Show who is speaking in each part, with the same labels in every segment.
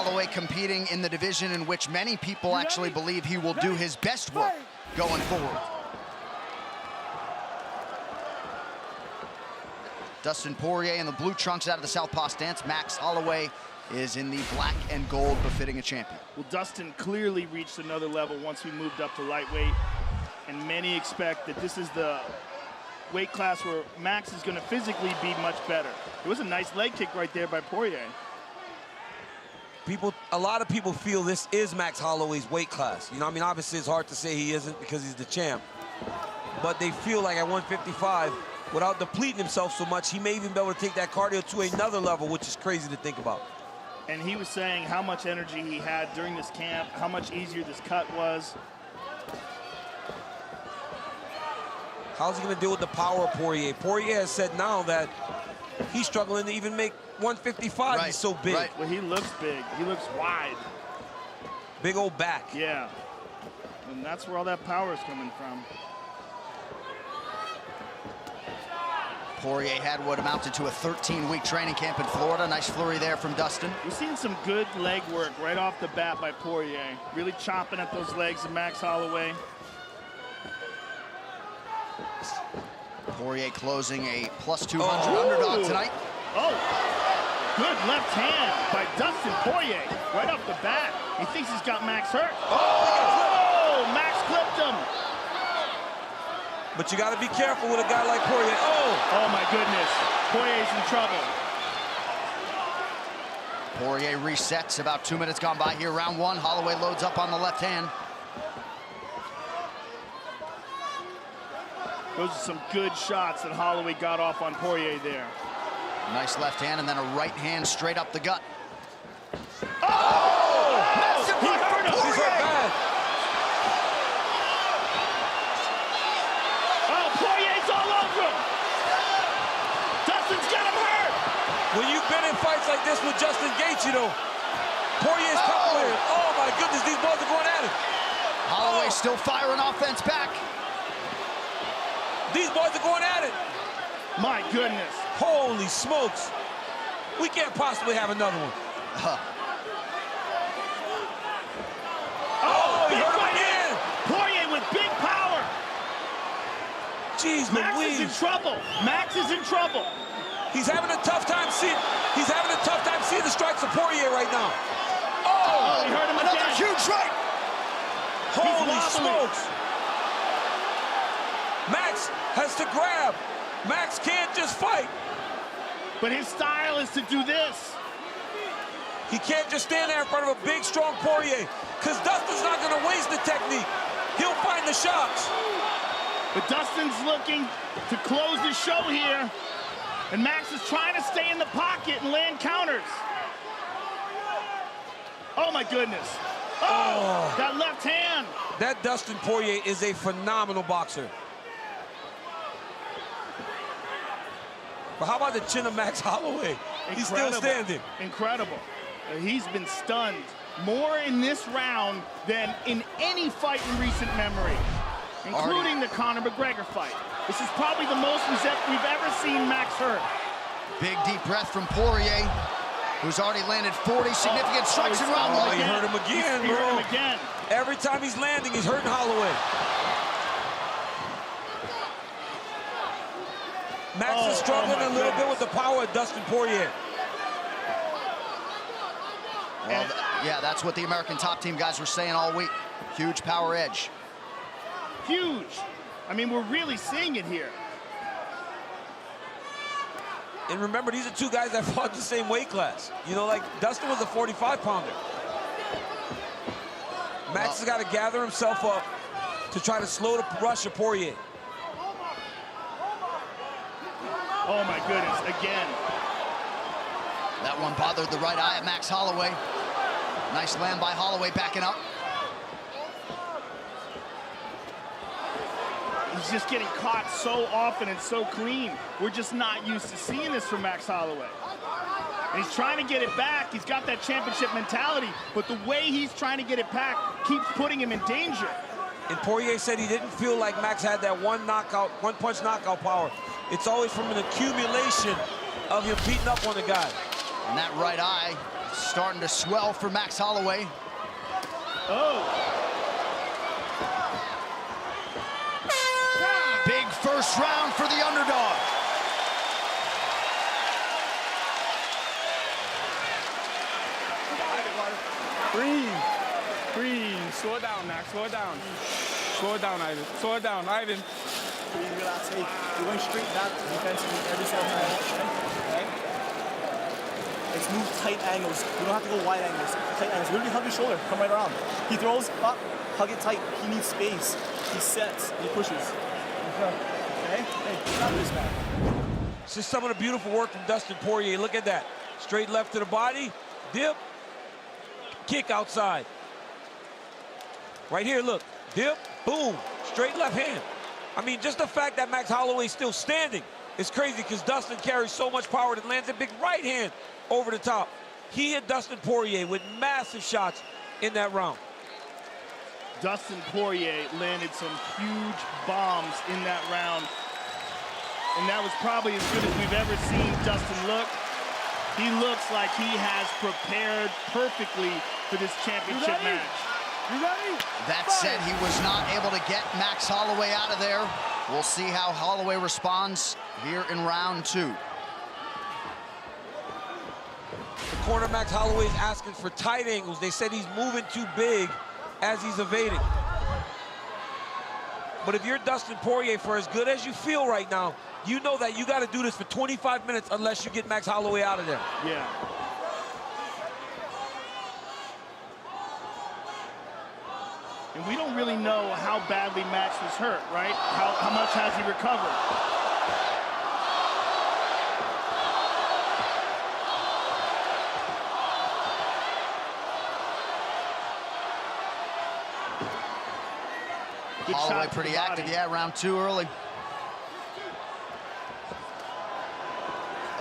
Speaker 1: Holloway competing in the division in which many people actually believe he will do his best work going forward. Dustin Poirier in the blue trunks out of the southpaw stance. Max Holloway is in the black and gold, befitting a champion.
Speaker 2: Well, Dustin clearly reached another level once we moved up to lightweight, and many expect that this is the weight class where Max is going to physically be much better. It was a nice leg kick right there by Poirier.
Speaker 3: A lot of people feel this is Max Holloway's weight class. You know, I mean, obviously it's hard to say he isn't because he's the champ, but they feel like at 155, without depleting himself so much, he may even be able to take that cardio to another level, which is crazy to think about.
Speaker 2: And he was saying how much energy he had during this camp, how much easier this cut was.
Speaker 3: How's he going to deal with the power of Poirier? Poirier has said now that he's struggling to even make 155.
Speaker 1: Right,
Speaker 3: he's so big.
Speaker 2: Right. Well, he looks big. He looks wide.
Speaker 3: Big old back.
Speaker 2: Yeah. And that's where all that power is coming from.
Speaker 1: Poirier had what amounted to a 13-week training camp in Florida. Nice flurry there from Dustin.
Speaker 2: We've seen some good leg work right off the bat by Poirier. Really chopping at those legs of Max Holloway.
Speaker 1: Poirier closing a plus 200 underdog tonight.
Speaker 2: Oh, good left hand by Dustin Poirier right off the bat. He thinks he's got Max hurt. Oh, Max clipped him.
Speaker 3: But you got to be careful with a guy like Poirier.
Speaker 2: Oh my goodness, Poirier's in trouble.
Speaker 1: Poirier resets, about 2 minutes gone by here, round one. Holloway loads up on the left hand.
Speaker 2: Those are some good shots that Holloway got off on Poirier there.
Speaker 1: Nice left hand and then a right hand straight up the gut.
Speaker 2: Massive
Speaker 1: He
Speaker 2: right
Speaker 1: hurt him.
Speaker 2: from
Speaker 3: He's hurt bad.
Speaker 2: Oh, Poirier's all over him. Dustin's got him hurt.
Speaker 3: When you've been in fights like this with Justin Gaethje, you know, Poirier's coming with it. Oh my goodness, these boys are going at it.
Speaker 1: Holloway still firing offense back.
Speaker 3: These boys are going at it.
Speaker 2: My goodness.
Speaker 3: Holy smokes. We can't possibly have another one. He hurt him again.
Speaker 2: Poirier with big power.
Speaker 3: Jeez
Speaker 2: Max is in
Speaker 3: Louise.
Speaker 2: trouble. Max is in trouble.
Speaker 3: He's having a tough time seeing the strikes of Poirier right now.
Speaker 2: Oh, he hurt him
Speaker 1: Another
Speaker 2: again.
Speaker 1: huge right.
Speaker 3: Holy
Speaker 2: wobbly.
Speaker 3: smokes. Max has to grab. Max can't just fight.
Speaker 2: But his style is to do this.
Speaker 3: He can't just stand there in front of a big, strong Poirier, because Dustin's not going to waste the technique. He'll find the shots.
Speaker 2: But Dustin's looking to close the show here. And Max is trying to stay in the pocket and land counters. Oh, my goodness. Oh, that left hand.
Speaker 3: That Dustin Poirier is a phenomenal boxer. But how about the chin of Max Holloway? He's still standing.
Speaker 2: Incredible. He's been stunned more in this round than in any fight in recent memory, including the Conor McGregor fight. This is probably the most we've ever seen Max hurt.
Speaker 1: Big deep breath from Poirier, who's already landed 40 significant strikes in round one.
Speaker 3: He hurt him again,
Speaker 2: He
Speaker 3: bro.
Speaker 2: hurt him again.
Speaker 3: Every time he's landing, he's hurting Holloway. Max is struggling a little bit with the power of Dustin Poirier.
Speaker 1: Well, yeah, that's what the American Top Team guys were saying all week. Huge power edge.
Speaker 2: Huge. I mean, we're really seeing it here.
Speaker 3: And remember, these are two guys that fought the same weight class. You know, like Dustin was a 45-pounder. Max has got to gather himself up to try to slow the rush of Poirier.
Speaker 2: Oh, my goodness, again.
Speaker 1: That one bothered the right eye of Max Holloway. Nice land by Holloway, backing up.
Speaker 2: He's just getting caught so often and so clean. We're just not used to seeing this from Max Holloway. And he's trying to get it back. He's got that championship mentality, but the way he's trying to get it back keeps putting him in danger.
Speaker 3: And Poirier said he didn't feel like Max had that one-punch knockout power. It's always from an accumulation of him beating up on the guy.
Speaker 1: And that right eye starting to swell for Max Holloway.
Speaker 2: Oh.
Speaker 1: Big first round for the underdog.
Speaker 4: Breathe. Slow it down, Max. Slow it down. Slow it down, Ivan. Slow it down, Ivan.
Speaker 5: Breathe, relax. Hey, you're going straight back defensively every single time. Okay? Let's move tight angles. You don't have to go wide angles. Tight angles. Literally hug his shoulder. Come right around. He throws up. Hug it tight. He needs space. He sets. He pushes. Okay? Hey, stop this, man.
Speaker 3: This is some of the beautiful work from Dustin Poirier. Look at that. Straight left to the body. Dip. Kick outside. Right here, look. Dip. Boom. Straight left hand. I mean, just the fact that Max Holloway's still standing is crazy because Dustin carries so much power that lands a big right hand over the top. He hit Dustin Poirier with massive shots in that round.
Speaker 2: Dustin Poirier landed some huge bombs in that round. And that was probably as good as we've ever seen Dustin look. He looks like he has prepared perfectly for this championship match.
Speaker 4: You ready?
Speaker 1: That said, he was not able to get Max Holloway out of there. We'll see how Holloway responds here in round 2.
Speaker 3: The corner Max Holloway is asking for tight angles. They said he's moving too big as he's evading. But if you're Dustin Poirier, for as good as you feel right now, you know that you got to do this for 25 minutes unless you get Max Holloway out of there.
Speaker 2: Yeah. And we don't really know how badly Max was hurt, right? How much has he recovered? Good
Speaker 1: Holloway
Speaker 2: shot to
Speaker 1: pretty
Speaker 2: the body.
Speaker 1: active, yeah, round 2 early.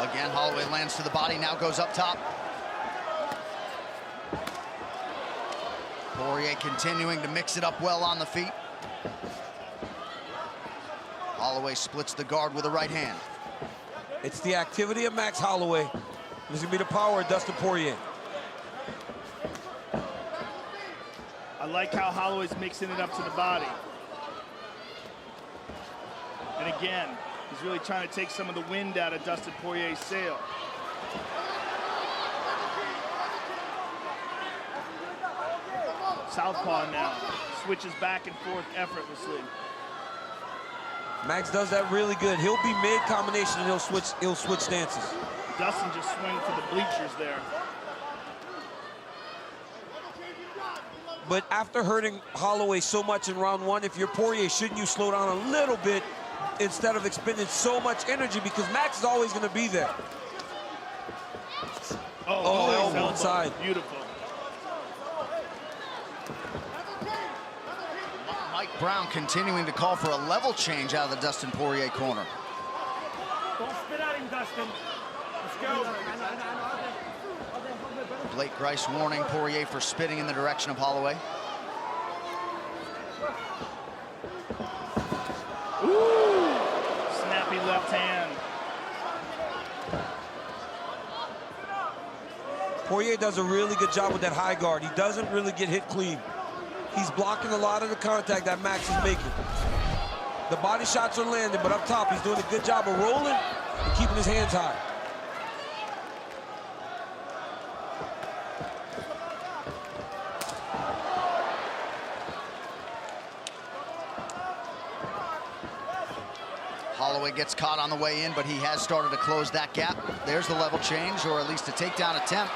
Speaker 1: Again, Holloway lands to the body, now goes up top. Poirier continuing to mix it up well on the feet. Holloway splits the guard with a right hand.
Speaker 3: It's the activity of Max Holloway. This is going to be the power of Dustin Poirier.
Speaker 2: I like how Holloway's mixing it up to the body. And again, he's really trying to take some of the wind out of Dustin Poirier's sail. Southpaw now, switches back and forth effortlessly.
Speaker 3: Max does that really good. He'll be mid-combination and he'll switch stances.
Speaker 2: Dustin just swing for the bleachers there.
Speaker 3: But after hurting Holloway so much in round 1, if you're Poirier, shouldn't you slow down a little bit instead of expending so much energy, because Max is always going to be there.
Speaker 2: Oh,
Speaker 3: elbow inside.
Speaker 2: Beautiful.
Speaker 1: Mike Brown continuing to call for a level change out of the Dustin Poirier corner.
Speaker 4: Don't spit at him, Dustin. Let's go.
Speaker 1: Blake Grice warning Poirier for spitting in the direction of Holloway.
Speaker 2: Ooh! Snappy left hand.
Speaker 3: Poirier does a really good job with that high guard. He doesn't really get hit clean. He's blocking a lot of the contact that Max is making. The body shots are landing, but up top, he's doing a good job of rolling and keeping his hands high.
Speaker 1: Holloway gets caught on the way in, but he has started to close that gap. There's the level change, or at least a takedown attempt.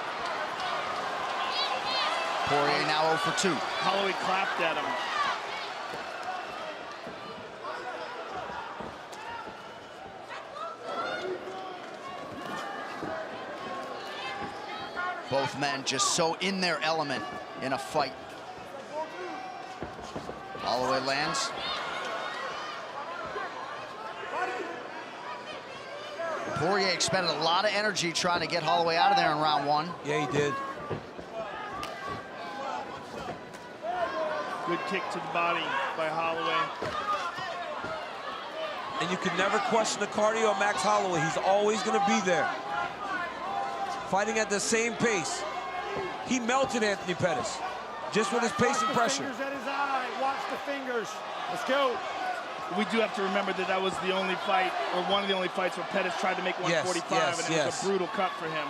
Speaker 1: Poirier now 0 for 2.
Speaker 2: Holloway clapped at him.
Speaker 1: Both men just so in their element in a fight. Holloway lands. Poirier expended a lot of energy trying to get Holloway out of there in round 1.
Speaker 3: Yeah, he did.
Speaker 2: Good kick to the body by Holloway.
Speaker 3: And you can never question the cardio of Max Holloway. He's always going to be there. Fighting at the same pace. he melted Anthony Pettis just with his pace and pressure.
Speaker 6: Fingers at his eye. Watch the fingers. Let's go.
Speaker 2: We do have to remember that that was the only fight, or one of the only fights where Pettis tried to make 145, and it was a brutal cut for him.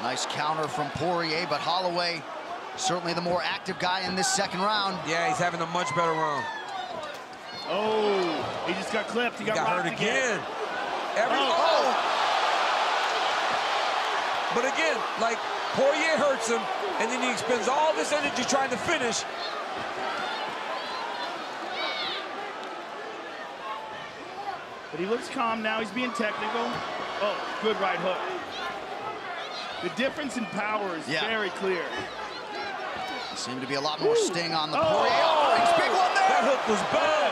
Speaker 1: Nice counter from Poirier, but Holloway certainly the more active guy in this second round.
Speaker 3: Yeah, he's having a much better round.
Speaker 2: Oh, he just got clipped. He got
Speaker 3: hurt
Speaker 2: rocked
Speaker 3: again. But again, like, Poirier hurts him, and then he expends all this energy trying to finish.
Speaker 2: But he looks calm now. He's being technical. Oh, good right hook. The difference in power is very clear.
Speaker 1: Seemed to be a lot more sting on the Poirier. Oh, big one there.
Speaker 3: That hook was bad.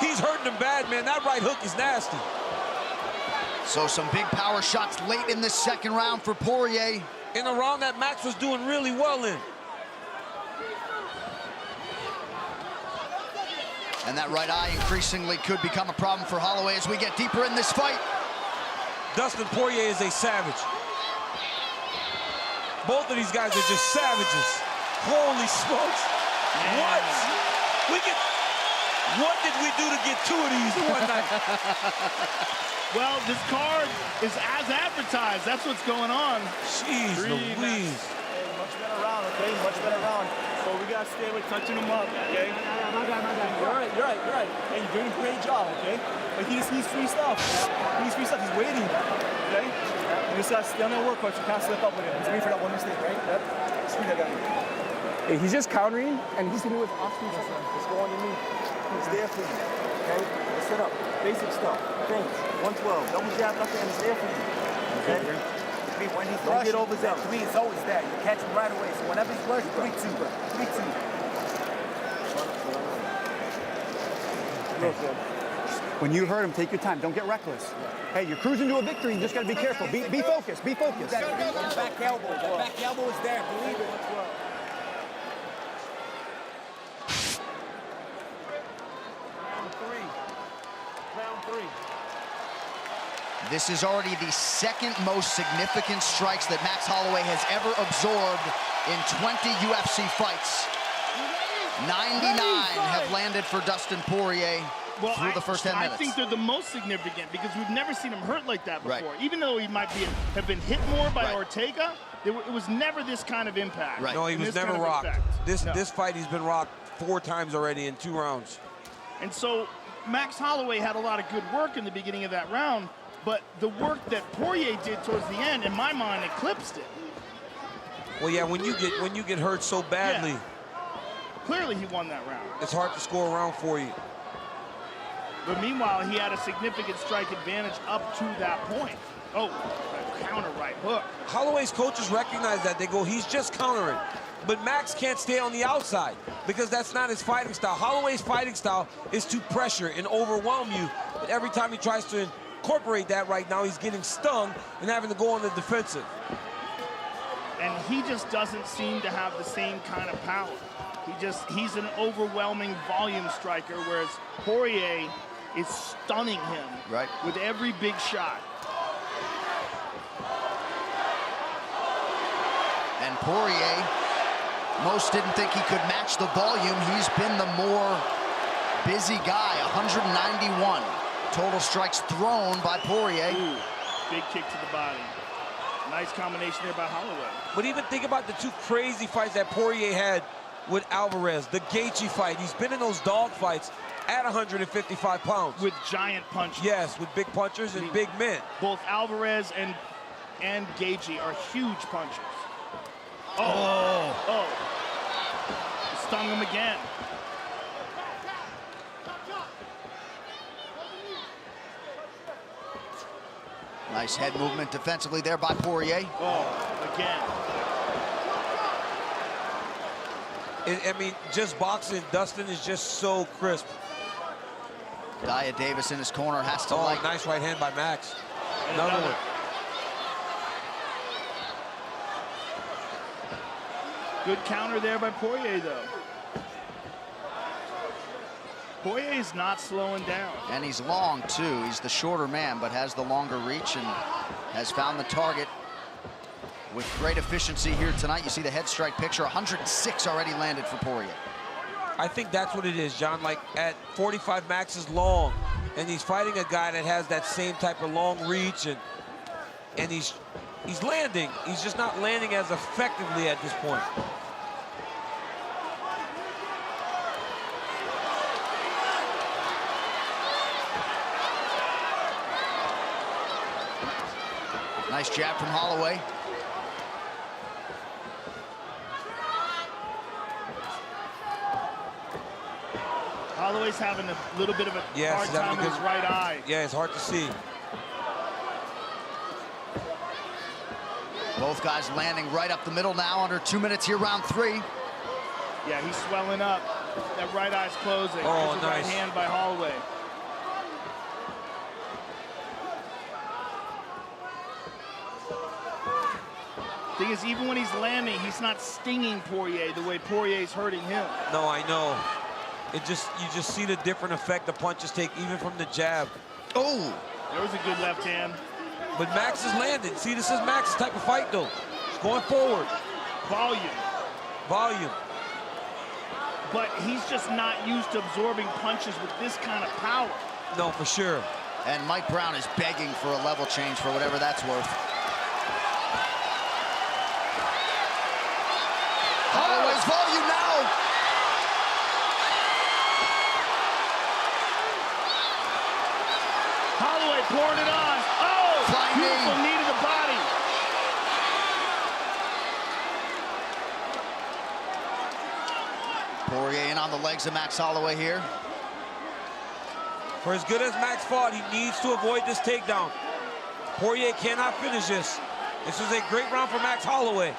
Speaker 3: He's hurting him bad, man. That right hook is nasty.
Speaker 1: So some big power shots late in this second round for Poirier.
Speaker 3: In a round that Max was doing really well in.
Speaker 1: And that right eye increasingly could become a problem for Holloway as we get deeper in this fight.
Speaker 3: Dustin Poirier is a savage. Both of these guys are just savages. Holy smokes. What? What did we do to get two of these one night?
Speaker 2: Well, this card is as advertised. That's what's going on.
Speaker 3: Jeez Louise.
Speaker 5: Hey, much better round, okay? Much better round. So we gotta stay with touching him up, okay? You're right. Hey, you're doing a great job, okay? But he just needs free stuff. He needs free stuff. He's waiting, okay? You just gotta stay on that work, coach. You can't slip up with him. He's waiting for that one mistake, right? Yep. Screw that guy.
Speaker 6: Hey, he's just countering, and he's hitting with off-speed.
Speaker 5: Let's go on your knee. He's there for you, okay? Let's set up. Basic stuff. Things. 112. Double jab, nothing, and it's there for you. Okay? When he's rushing, get over that. To me, it's always that. You catch him right away. So whenever he's rushing, 3-2. 3-2.
Speaker 7: When you hurt him, take your time. Don't get reckless. Hey, you're cruising to a victory. You just got to be careful. Be focused. Be focused.
Speaker 5: Back elbow. The back elbow is there. Believe it.
Speaker 6: Round three.
Speaker 1: This is already the second most significant strikes that Max Holloway has ever absorbed in 20 UFC fights. 99 have landed for Dustin Poirier through the first 10 minutes.
Speaker 2: I think they're the most significant because we've never seen him hurt like that before. Even though he might have been hit more by Ortega, it was never this kind of impact.
Speaker 3: No, he was never rocked. This fight, he's been rocked 4 times already in 2 rounds.
Speaker 2: And so Max Holloway had a lot of good work in the beginning of that round, but the work that Poirier did towards the end, in my mind, eclipsed it.
Speaker 3: Well, yeah, when you get hurt so badly,
Speaker 2: clearly he won that round.
Speaker 3: It's hard to score a round for you.
Speaker 2: But meanwhile, he had a significant strike advantage up to that point. Oh, a counter right hook.
Speaker 3: Holloway's coaches recognize that. They go, he's just countering. But Max can't stay on the outside because that's not his fighting style. Holloway's fighting style is to pressure and overwhelm you. But every time he tries to incorporate that right now, he's getting stung and having to go on the defensive.
Speaker 2: And he just doesn't seem to have the same kind of power. He's an overwhelming volume striker, whereas Poirier is stunning him with every big shot.
Speaker 1: And Poirier, most didn't think he could match the volume. He's been the more busy guy, 191 total strikes thrown by Poirier.
Speaker 2: Ooh, big kick to the body. Nice combination there by Holloway.
Speaker 3: But even think about the 2 crazy fights that Poirier had with Alvarez, the Gaethje fight. He's been in those dog fights at 155 pounds.
Speaker 2: With giant punches.
Speaker 3: Yes, with big punchers and big men.
Speaker 2: Both Alvarez and Gaethje are huge punchers. Stung him again.
Speaker 1: Nice head movement defensively there by Poirier.
Speaker 2: Again.
Speaker 3: I mean, just boxing, Dustin is just so crisp.
Speaker 1: Daya Davis in his corner has to
Speaker 3: nice right hand by Max. Another one. Good
Speaker 2: counter there by Poirier, though. Poirier's not slowing down.
Speaker 1: And he's long, too. He's the shorter man, but has the longer reach and has found the target with great efficiency here tonight. You see the head strike picture, 106 already landed for Poirier.
Speaker 3: I think that's what it is, John. Like, at 45, Max is long, and he's fighting a guy that has that same type of long reach, and he's landing. He's just not landing as effectively at this point.
Speaker 1: Nice jab from Holloway.
Speaker 2: Holloway's having a little bit of a hard
Speaker 3: Yes, he's
Speaker 2: time
Speaker 3: having a
Speaker 2: with his
Speaker 3: good-
Speaker 2: right eye.
Speaker 3: Yeah, it's hard to see.
Speaker 1: Both guys landing right up the middle now, under 2 minutes here, round 3.
Speaker 2: Yeah, he's swelling up. That right eye's closing.
Speaker 3: Oh,
Speaker 2: There's a right
Speaker 3: nice.
Speaker 2: hand by Holloway. Thing is, even when he's landing, he's not stinging Poirier the way Poirier's hurting him.
Speaker 3: No, I know. You just see the different effect the punches take, even from the jab.
Speaker 1: Oh!
Speaker 2: There was a good left hand.
Speaker 3: But Max is landing. See, this is Max's type of fight, though. He's going forward.
Speaker 2: Volume.
Speaker 3: Volume.
Speaker 2: But he's just not used to absorbing punches with this kind of power.
Speaker 3: No, for sure.
Speaker 1: And Mike Brown is begging for a level change for whatever that's worth. Holloway's volume now!
Speaker 2: Holloway pouring it on. Oh!
Speaker 1: Flying
Speaker 2: Beautiful
Speaker 1: knee.
Speaker 2: knee to the body.
Speaker 1: Poirier in on the legs of Max Holloway here.
Speaker 3: For as good as Max fought, he needs to avoid this takedown. Poirier cannot finish this. This was a great round for Max Holloway.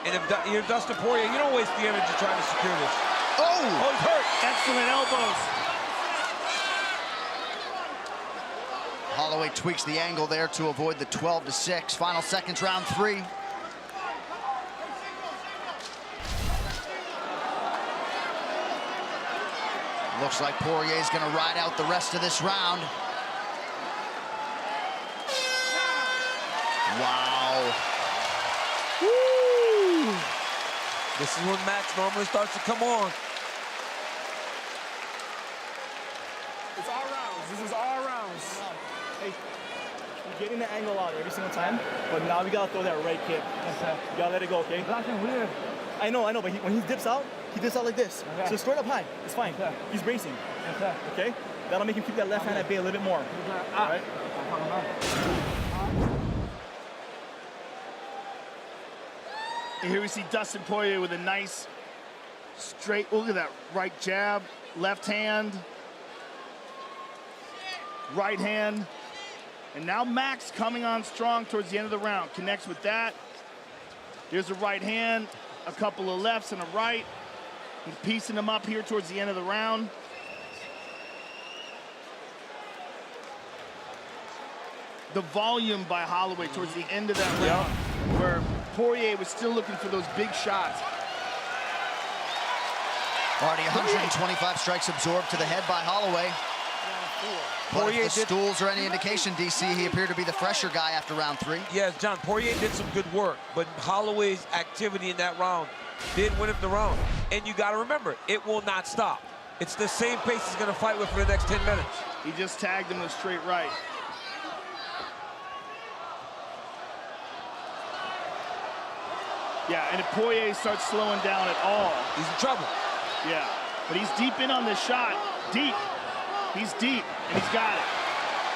Speaker 3: And if you're Dustin Poirier, you don't waste the energy trying to secure this.
Speaker 1: Oh!
Speaker 3: Oh, he's hurt.
Speaker 2: Excellent elbows.
Speaker 1: Holloway tweaks the angle there to avoid the 12-6. Final seconds, round 3. Looks like Poirier's gonna ride out the rest of this round. Wow.
Speaker 3: Woo! This is when Max normally starts to come on.
Speaker 4: It's all rounds. This is all rounds.
Speaker 5: Hey, you're getting the angle out every single time, but now we gotta throw that right kick. You gotta let it go, okay?
Speaker 6: Weird.
Speaker 5: I know, but when he dips out like this.
Speaker 6: Okay.
Speaker 5: So throw it up high. It's fine.
Speaker 6: Okay.
Speaker 5: He's bracing.
Speaker 6: Okay.
Speaker 5: Okay? That'll make him keep that left hand at bay a little bit more. All right?
Speaker 2: And here we see Dustin Poirier with a nice straight, look at that, right jab, left hand, right hand. And now Max coming on strong towards the end of the round. Connects with that. Here's a right hand, a couple of lefts and a right. He's piecing them up here towards the end of the round. The volume by Holloway towards the end of that round, where Poirier was still looking for those big shots.
Speaker 1: Already 125 strikes absorbed to the head by Holloway. But
Speaker 3: Poirier
Speaker 1: if the
Speaker 3: did-
Speaker 1: stools are any indication, DC, he appeared to be the fresher guy after round 3.
Speaker 3: Yes, John, Poirier did some good work, but Holloway's activity in that round did win him the round. And you gotta remember, it will not stop. It's the same pace he's gonna fight with for the next 10 minutes.
Speaker 2: He just tagged him with a straight right. Yeah, and if Poirier starts slowing down at all,
Speaker 3: He's in trouble.
Speaker 2: yeah. But he's deep in on this shot. Deep. He's deep, and he's got it.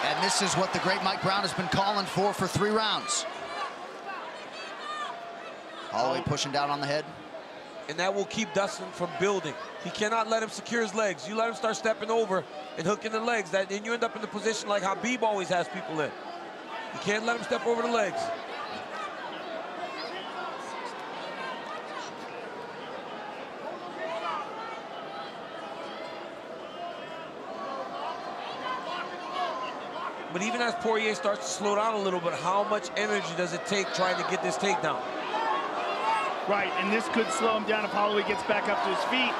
Speaker 1: And this is what the great Mike Brown has been calling for 3 rounds. Holloway pushing down on the head.
Speaker 3: And that will keep Dustin from building. He cannot let him secure his legs. You let him start stepping over and hooking the legs, then you end up in the position like Khabib always has people in. You can't let him step over the legs. But even as Poirier starts to slow down a little bit, how much energy does it take trying to get this takedown?
Speaker 2: Right, and this could slow him down if Holloway gets back up to his feet.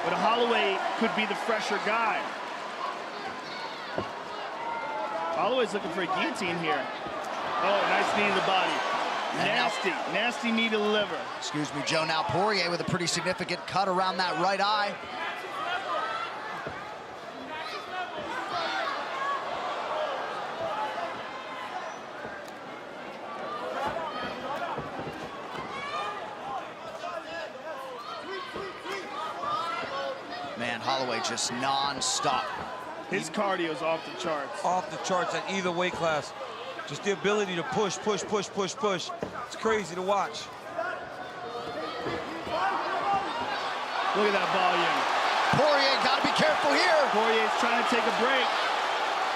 Speaker 2: But Holloway could be the fresher guy. Holloway's looking for a guillotine here. Oh, nice knee to the body. Nasty, nasty knee to the liver.
Speaker 1: Excuse me, Joe. Now Poirier with a pretty significant cut around that right eye. Man, Holloway just non-stop.
Speaker 2: His cardio's off the charts.
Speaker 3: Off the charts at either weight class. Just the ability to push, push, push, push, push. It's crazy to watch.
Speaker 2: Look at that volume.
Speaker 1: Poirier got to be careful here.
Speaker 2: Poirier's trying to take a break.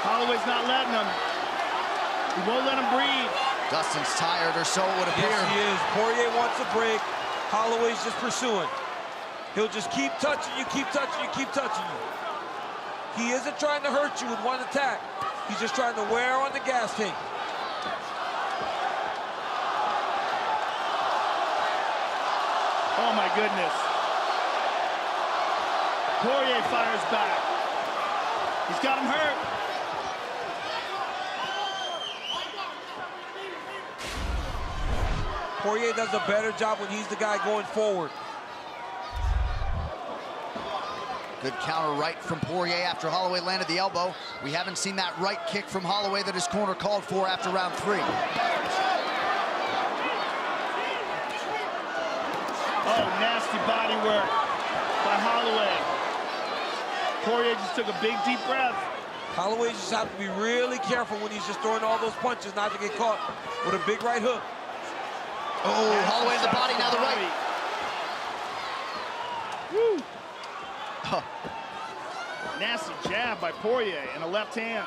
Speaker 2: Holloway's not letting him. He won't let him breathe.
Speaker 1: Dustin's tired, or so it would appear.
Speaker 3: Yes, he is. Poirier wants a break. Holloway's just pursuing. He'll just keep touching you, keep touching you, keep touching you. He isn't trying to hurt you with one attack. He's just trying to wear on the gas tank.
Speaker 2: Oh my goodness. Poirier fires back. He's got him hurt.
Speaker 3: Poirier does a better job when he's the guy going forward.
Speaker 1: Good counter right from Poirier after Holloway landed the elbow. We haven't seen that right kick from Holloway that his corner called for after round 3.
Speaker 2: Oh, nasty body work by Holloway. Poirier just took a big, deep breath.
Speaker 3: Holloway just have to be really careful when he's just throwing all those punches not to get caught with a big right hook.
Speaker 1: Oh, Holloway in the body, now the right.
Speaker 2: Woo. Huh. Nasty jab by Poirier and a left hand.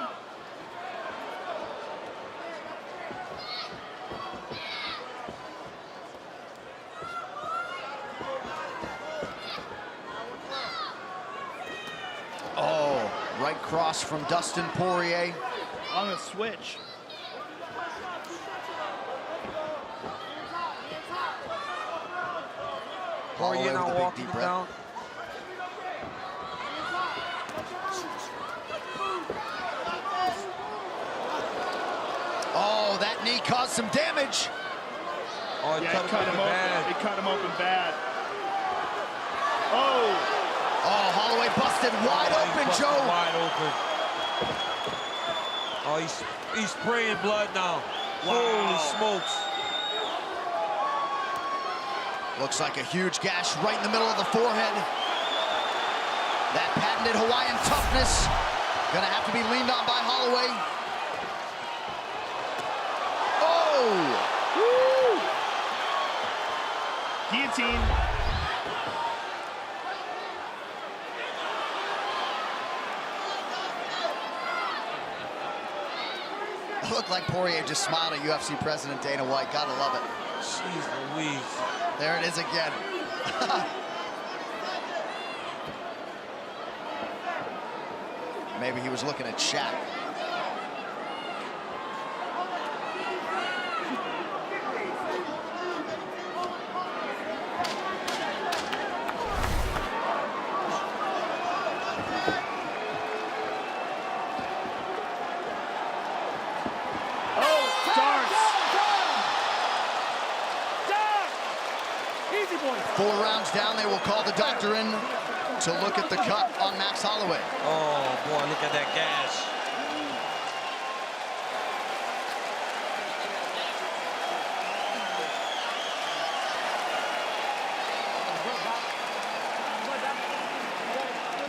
Speaker 1: Oh, right cross from Dustin Poirier.
Speaker 2: On the switch.
Speaker 3: Poirier now
Speaker 1: with a big
Speaker 3: walking
Speaker 1: deep
Speaker 3: it
Speaker 1: breath.
Speaker 3: down.
Speaker 1: Oh, that knee caused some damage.
Speaker 3: Oh,
Speaker 2: Yeah, it cut him open.
Speaker 3: bad.
Speaker 2: It cut him open bad. Oh.
Speaker 1: Oh, Holloway busted wide
Speaker 3: Oh,
Speaker 1: open,
Speaker 3: he's busted
Speaker 1: Joe.
Speaker 3: Wide open. Oh, he's spraying blood now.
Speaker 2: Wow.
Speaker 3: Holy smokes.
Speaker 1: Looks like a huge gash right in the middle of the forehead. That patented Hawaiian toughness gonna have to be leaned on by Holloway. Oh!
Speaker 2: Woo! Guillotine.
Speaker 1: It looked like Poirier just smiled at UFC President Dana White. Gotta love it.
Speaker 3: Jeez Louise.
Speaker 1: There it is again. Maybe he was looking at Shaq.
Speaker 2: Oh, darts.
Speaker 1: 4 rounds down, they will call the doctor in to look at the cut on Max Holloway.
Speaker 3: Oh, boy, look at that gash.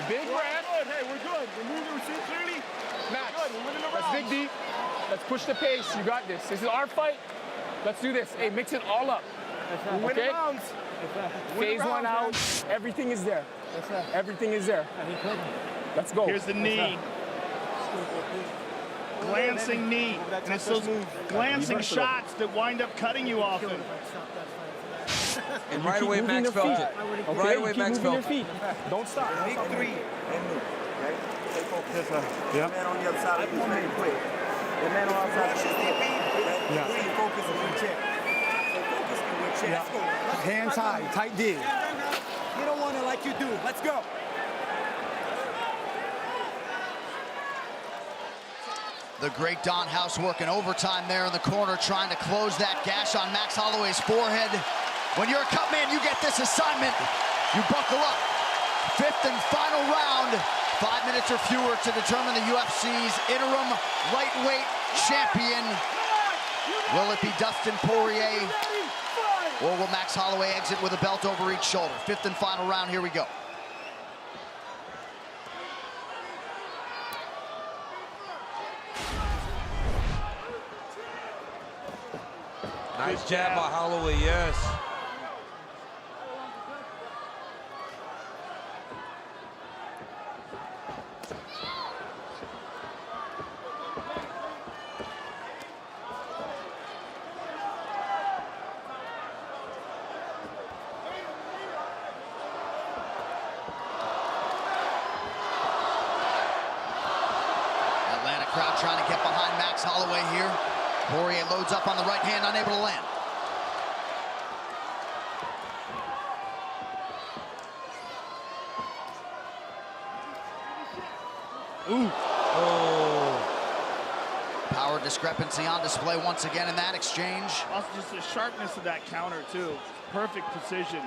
Speaker 6: Big breath.
Speaker 5: Hey, we're good. We're moving. We're seeing clearly.
Speaker 6: Max,
Speaker 5: Good. We're winning the
Speaker 6: let's dig
Speaker 5: rounds.
Speaker 6: deep. Let's push the pace. You got this. This is our fight. Let's do this. Hey, mix it all up.
Speaker 5: We're winning
Speaker 6: Okay?
Speaker 5: rounds.
Speaker 6: Phase 1 out. Everything is there. Everything is there. Let's go.
Speaker 2: Here's the knee. Glancing knee. And it's those glancing shots that wind up cutting you often.
Speaker 3: And right away,
Speaker 6: Keep moving
Speaker 3: Max
Speaker 6: your
Speaker 3: felt
Speaker 6: feet.
Speaker 3: it.
Speaker 6: Okay?
Speaker 3: Right away,
Speaker 6: Keep
Speaker 3: Max
Speaker 6: moving your
Speaker 3: felt it.
Speaker 6: feet. Don't stop.
Speaker 7: Take 3 and move, right?
Speaker 5: stay focused.
Speaker 7: Yes, sir.
Speaker 5: The man on the other side is very quick. The man on the outside is
Speaker 7: Yeah.
Speaker 5: stay focused and win champ. Stay focused and win champ. Let's go.
Speaker 7: Hands high, tight D.
Speaker 5: You don't want it like you do. Let's go.
Speaker 1: The great Don House working overtime there in the corner, trying to close that gash on Max Holloway's forehead. When you're a cut man, you get this assignment. You buckle up. Fifth and final round. 5 minutes or fewer to determine the UFC's interim lightweight champion. Will it be Dustin Poirier, or will Max Holloway exit with a belt over each shoulder? Fifth and final round, here we go.
Speaker 3: Nice jab by Holloway, yes.
Speaker 1: Atlanta crowd trying to get behind Max Holloway here. Poirier loads up on the right hand, unable to land.
Speaker 2: Ooh.
Speaker 1: Oh. Power discrepancy on display once again in that exchange.
Speaker 2: Also just the sharpness of that counter too. Perfect precision.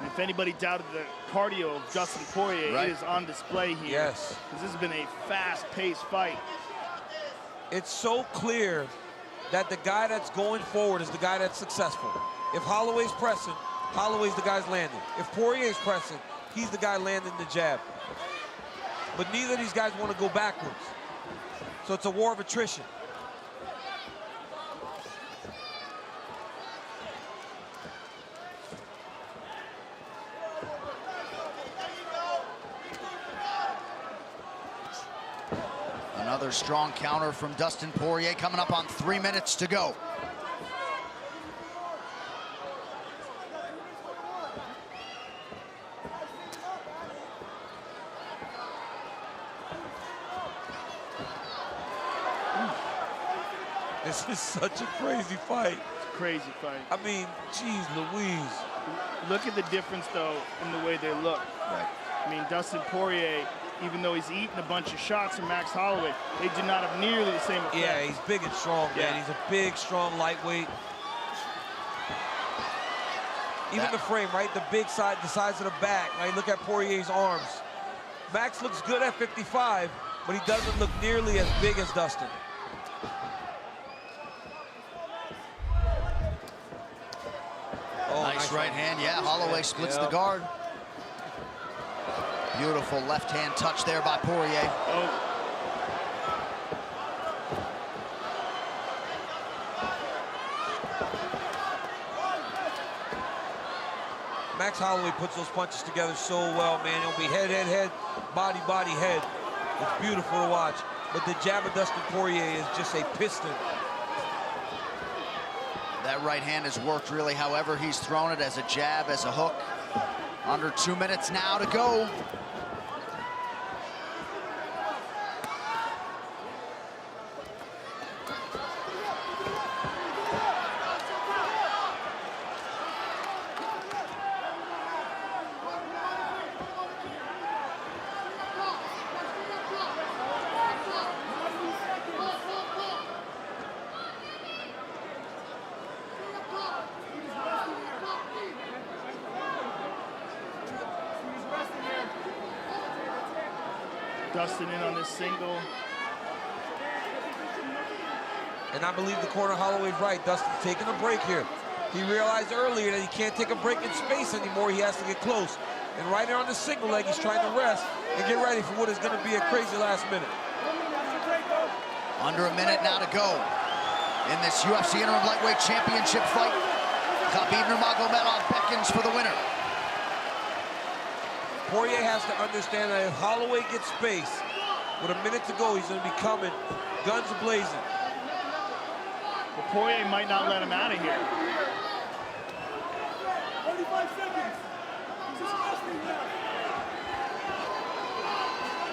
Speaker 2: And if anybody doubted the cardio of Dustin Poirier,
Speaker 1: Right.
Speaker 2: it is on display here.
Speaker 3: Yes.
Speaker 2: Because this has been a fast-paced fight.
Speaker 3: It's so clear that the guy that's going forward is the guy that's successful. If Holloway's pressing, Holloway's the guy's landing. If Poirier's pressing, he's the guy landing the jab. But neither of these guys want to go backwards. So it's a war of attrition.
Speaker 1: Another strong counter from Dustin Poirier coming up on 3 minutes to go.
Speaker 3: This is such a crazy fight.
Speaker 2: It's a crazy fight.
Speaker 3: I mean, geez Louise.
Speaker 2: Look at the difference, though, in the way they look.
Speaker 1: Right.
Speaker 2: I mean, Dustin Poirier, even though he's eaten a bunch of shots from Max Holloway, they do not have nearly the same effect.
Speaker 3: Yeah, he's big and strong, man.
Speaker 2: Yeah.
Speaker 3: He's a big, strong lightweight. Even the frame, right? The big side, the size of the back, right? Look at Poirier's arms. Max looks good at 55, but he doesn't look nearly as big as Dustin. Oh,
Speaker 1: Nice right hand. Yeah, Holloway splits the guard. Beautiful left hand touch there by Poirier.
Speaker 2: Oh.
Speaker 3: Max Holloway puts those punches together so well, man. It'll be head, head, head, body, body, head. It's beautiful to watch. But the jab of Dustin Poirier is just a piston.
Speaker 1: That right hand has worked really however he's thrown it, as a jab, as a hook. Under 2 minutes now to go.
Speaker 2: Dustin in on this single.
Speaker 3: And I believe the corner Holloway's right. Dustin's taking a break here. He realized earlier that he can't take a break in space anymore. He has to get close. And right there on the single leg, he's trying to rest and get ready for what is going to be a crazy last minute.
Speaker 1: Under a minute now to go in this UFC Interim Lightweight Championship fight. Khabib Nurmagomedov beckons for the winner.
Speaker 3: Poirier has to understand that if Holloway gets space, with a minute to go, he's going to be coming, guns blazing.
Speaker 2: But Poirier might not let him out of here.
Speaker 5: 45 seconds. He's just wrestling now.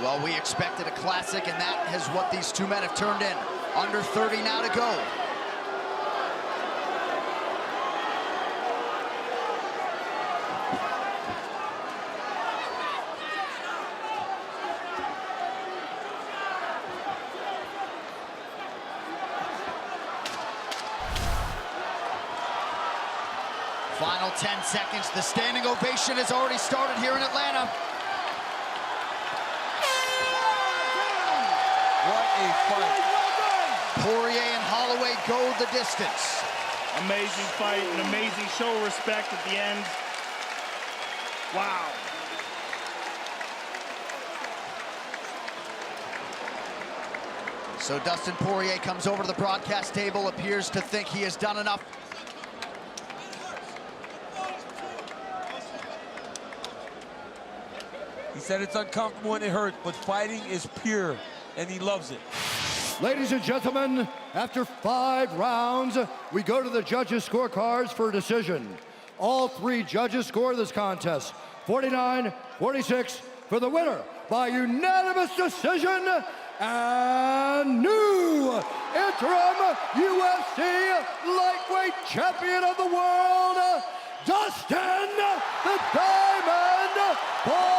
Speaker 1: Well, we expected a classic, and that is what these two men have turned in. Under 30 now to go. Final 10 seconds. The standing ovation has already started here in Atlanta.
Speaker 3: What a fight.
Speaker 1: Poirier and Holloway go the distance.
Speaker 2: Amazing fight, an amazing show of respect at the end. Wow.
Speaker 1: So Dustin Poirier comes over to the broadcast table, appears to think he has done enough.
Speaker 3: He said it's uncomfortable and it hurts, but fighting is pure, and he loves it.
Speaker 8: Ladies and gentlemen, after 5 rounds, we go to the judges' scorecards for a decision. All 3 judges score this contest 49-46 for the winner by unanimous decision and new interim UFC lightweight champion of the world, Dustin the Diamond Poirier.